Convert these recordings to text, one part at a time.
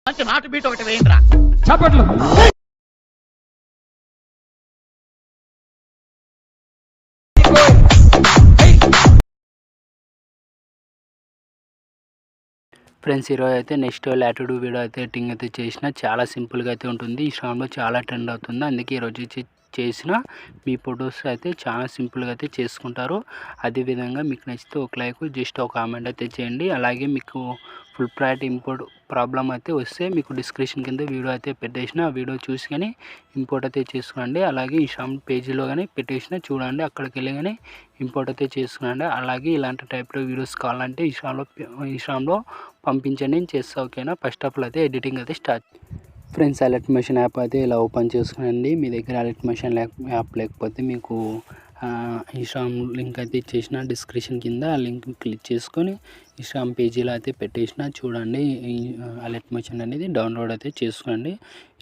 నాటు బీట్ ఒకటి వేయండిరా. చప్పట్లు. ఫ్రెండ్స్, ఈరోజు అయితే నెక్స్ట్ లాటిట్యూడ్ వీడియో అయితే ఎడిటింగ్ అయితే చేసిన చాలా సింపుల్గా అయితే ఉంటుంది. ఈ షామ్లో చాలా ట్రెండ్ అవుతుంది. అందుకే ఈరోజు చేసిన మీ ఫొటోస్ అయితే చాలా సింపుల్గా అయితే చేసుకుంటారు. అదేవిధంగా మీకు నచ్చితే ఒక లైక్, జస్ట్ ఒక కామెంట్ అయితే చేయండి. అలాగే మీకు ఫుల్ ప్రైట్ ఇంపోర్ట్ ప్రాబ్లం అయితే వస్తే మీకు డిస్క్రిప్షన్ కింద వీడియో అయితే పెట్టేసిన, ఆ వీడియో చూసి కానీ ఇంపోర్ట్ అయితే చేసుకోండి. అలాగే ఈ షామ్ పేజీలో కానీ పెట్టేసిన చూడండి, అక్కడికి వెళ్ళి కానీ ఇంపోర్ట్ అయితే చేసుకోండి. అలాగే ఇలాంటి టైప్లో వీడియోస్ కావాలంటే ఈ షామ్లో పంపించండి, నేను చేస్తా. ఓకేనా? ఫస్ట్ ఆఫ్ ఆల్ అయితే ఎడిటింగ్ అయితే start. Friends, alert machine app అయితే ఇలా ఓపెన్ చేసుకోండి. మీ దగ్గర అలర్ట్ మెషిన్ యాప్ లేకపోతే మీకు ఇన్స్టాగ్రామ్ లింక్ అయితే ఇచ్చేసిన డిస్క్రిప్షన్ కింద, ఆ లింక్ క్లిక్ చేసుకొని ఇన్స్టాగ్రామ్ పేజీలో అయితే పెట్టేసిన చూడండి. అలర్ట్ మెషిన్ అనేది డౌన్లోడ్ అయితే చేసుకోండి.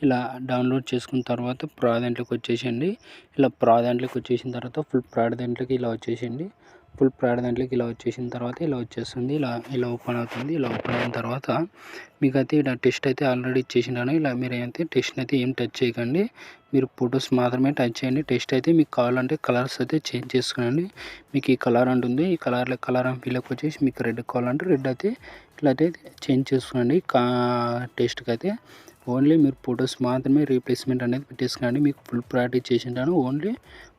ఇలా డౌన్లోడ్ చేసుకున్న తర్వాత ప్రాజెక్ట్లోకి వచ్చేసండి. ఇలా ప్రాజెక్ట్లోకి వచ్చేసిన తర్వాత ఫుల్ ప్రాజెక్ట్లోకి ఇలా వచ్చేసండి. ఫుల్ ప్రాజెక్ట్లోకి ఇలా వచ్చేసిన తర్వాత ఇలా వచ్చేస్తుంది. ఇలా ఓపెన్ అవుతుంది. ఇలా ఓపెన్ అయిన తర్వాత మీకు అయితే ఇలా టెస్ట్ అయితే ఆల్రెడీ ఇచ్చేసినాను. ఇలా మీరు అయితే టెస్ట్ అయితే ఏం టచ్ చేయకండి, మీరు ఫొటోస్ మాత్రమే టచ్ చేయండి. టెస్ట్ అయితే మీకు కావాలంటే కలర్స్ అయితే చేంజ్ చేసుకోండి. మీకు ఈ కలర్ ఉంటుంది, ఈ కలర్ ఫీల్కి వచ్చేసి మీకు రెడ్ కావాలంటే రెడ్ అయితే ఇట్లా అయితే చేంజ్ చేసుకోండి. టెస్ట్కి అయితే ఓన్లీ మీరు ఫొటోస్ మాత్రమే రీప్లేస్మెంట్ అనేది పెట్టేసుకోండి. మీకు ఫుల్ ప్రాక్టీస్ ఇచ్చేసింటాను, ఓన్లీ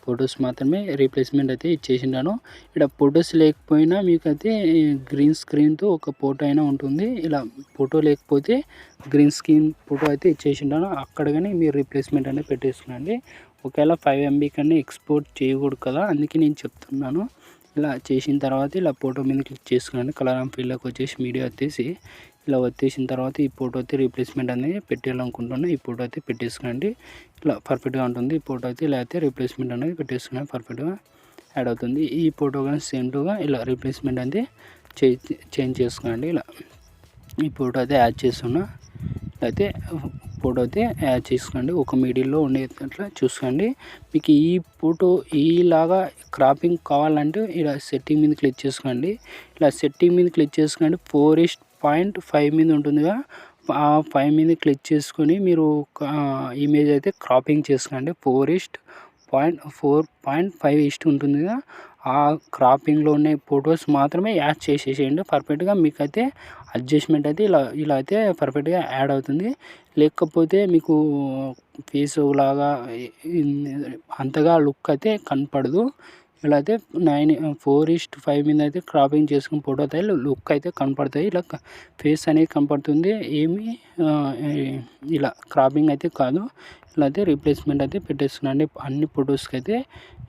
ఫొటోస్ మాత్రమే రీప్లేస్మెంట్ అయితే ఇచ్చేసింటాను. ఇక్కడ ఫొటోస్ లేకపోయినా మీకు అయితే గ్రీన్ స్క్రీన్తో ఒక ఫోటో అయినా ఉంటుంది. ఇలా ఫోటో లేకపోతే గ్రీన్ స్క్రీన్ ఫోటో అయితే ఇచ్చేసింటాను, అక్కడ కానీ మీరు రీప్లేస్మెంట్ అనేది పెట్టేసుకోండి. ఒకవేళ 5 MB కన్నా ఎక్స్పోర్ట్ చేయకూడదు కదా, అందుకే నేను చెప్తున్నాను. ఇలా చేసిన తర్వాత ఇలా ఫోటో మీద క్లిక్ చేసుకోండి. కలర్ అండ్ ఫీల్డ్లోకి వచ్చేసి మీడియా వచ్చేసి ఇలా వచ్చేసిన తర్వాత ఈ ఫోటో అయితే రీప్లేస్మెంట్ అనేది పెట్టాలనుకుంటున్నాను. ఈ ఫోటో అయితే పెట్టేసుకోండి. ఇలా పర్ఫెక్ట్గా ఉంటుంది. ఈ ఫోటో అయితే ఇలా అయితే రీప్లేస్మెంట్ అనేది పెట్టేసుకున్నాను, పర్ఫెక్ట్గా యాడ్ అవుతుంది. ఈ ఫోటో కానీ సేమ్ టుగా ఇలా రీప్లేస్మెంట్ అనేది చేంజ్ చేసుకోండి. ఇలా ఈ ఫోటో అయితే యాడ్ చేస్తున్నా. అయితే ఫోటో అయితే యాడ్ చేసుకోండి. ఒక మీడియంలో ఉండేటట్లా చూసుకోండి. మీకు ఈ ఫోటో ఈలాగా క్రాపింగ్ కావాలంటే ఇలా సెట్టింగ్ మీద క్లిక్ చేసుకోండి. ఇలా సెట్టింగ్ మీద క్లిక్ చేసుకోండి. 4:5 మీద ఉంటుందిగా, ఆ 5 మీద క్లిక్ చేసుకొని మీరు ఇమేజ్ అయితే క్రాపింగ్ చేసుకోండి. 4:5 ఉంటుందిగా, ఆ క్రాపింగ్లో ఉన్న ఫొటోస్ మాత్రమే యాడ్ చేసేసేయండి. పర్ఫెక్ట్గా మీకు అయితే అడ్జస్ట్మెంట్ అయితే ఇలా అయితే పర్ఫెక్ట్గా యాడ్ అవుతుంది. లేకపోతే మీకు ఫేస్ లాగా అంతగా లుక్ అయితే కనపడదు. ఇలా అయితే 4:5 మీద అయితే క్రాపింగ్ చేసుకుని ఫోటో అయితే లుక్ అయితే కనపడతాయి. ఇలా ఫేస్ అనేది కనపడుతుంది, ఏమి ఇలా క్రాపింగ్ అయితే కాదు. ఇలా అయితే రీప్లేస్మెంట్ అయితే పెట్టేస్తున్నాండి. అన్ని ఫొటోస్కి అయితే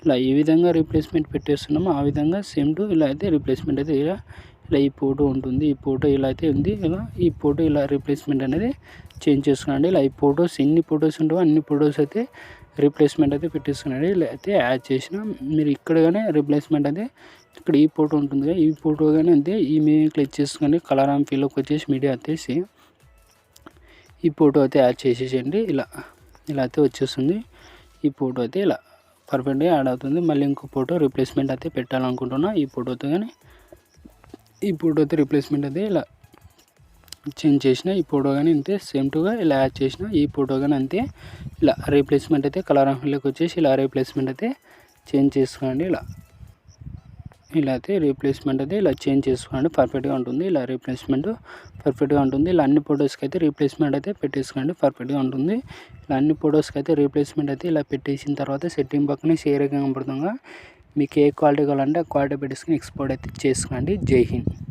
ఇలా ఏ విధంగా రీప్లేస్మెంట్ పెట్టేస్తున్నామో ఆ విధంగా సేమ్ టు ఇలా అయితే రీప్లేస్మెంట్ అయితే ఇలా ఈ ఫోటో ఉంటుంది. ఈ ఫోటో ఇలా అయితే ఉంది కదా, ఈ ఫోటో ఇలా రీప్లేస్మెంట్ అనేది చేంజ్ చేసుకోండి. ఇలా ఈ ఫొటోస్ ఎన్ని ఫొటోస్ ఉంటావో అన్ని ఫొటోస్ అయితే రీప్లేస్మెంట్ అయితే పెట్టేసుకున్నాడు. ఇలా అయితే యాడ్ చేసిన మీరు ఇక్కడ కానీ రీప్లేస్మెంట్ అయితే ఇక్కడ ఈ ఫోటో ఉంటుంది కదా, ఈ ఫోటో కానీ అంతే ఈ మీద క్లిక్ చేసుకొని కలర్ అండ్ ఫీల్డ్లోకి వచ్చేసి మీడియా వచ్చేసి ఈ ఫోటో అయితే యాడ్ చేసేసేయండి. ఇలా అయితే వచ్చేస్తుంది. ఈ ఫోటో అయితే ఇలా పర్ఫెక్ట్గా యాడ్ అవుతుంది. మళ్ళీ ఇంకో ఫోటో రీప్లేస్మెంట్ అయితే పెట్టాలనుకుంటున్నా. ఈ ఫోటోతో కానీ ఈ ఫోటో అయితే రీప్లేస్మెంట్ అయితే ఇలా చేంజ్ చేసిన. ఈ ఫోటో కానీ అంతే సేమ్ టుగా ఇలా యాడ్ చేసిన. ఈ ఫోటో కానీ అంతే ఇలా రీప్లేస్మెంట్ అయితే కలర్ అండ్ ఫీల్డ్లోకి వచ్చేసి ఇలా రీప్లేస్మెంట్ అయితే చేంజ్ చేసుకోండి. ఇలా అయితే రీప్లేస్మెంట్ అయితే ఇలా చేంజ్ చేసుకోండి, పర్ఫెక్ట్గా ఉంటుంది. ఇలా రీప్లేస్మెంట్ పర్ఫెక్ట్గా ఉంటుంది. ఇలా అన్ని ఫొటోస్కి అయితే రీప్లేస్మెంట్ అయితే పెట్టేసుకోండి, పర్ఫెక్ట్గా ఉంటుంది. ఇలా అన్ని ఫొటోస్కి అయితే రీప్లేస్మెంట్ అయితే ఇలా పెట్టేసిన తర్వాత సెట్టింగ్ పక్కనే షేర్ కనపడుతుందిగా, మీకు ఏ క్వాలిటీ కావాలంటే ఆ క్వాలిటీ పెట్టేసుకొని ఎక్స్పోర్ట్ అయితే చేసుకోండి. జై హింద్.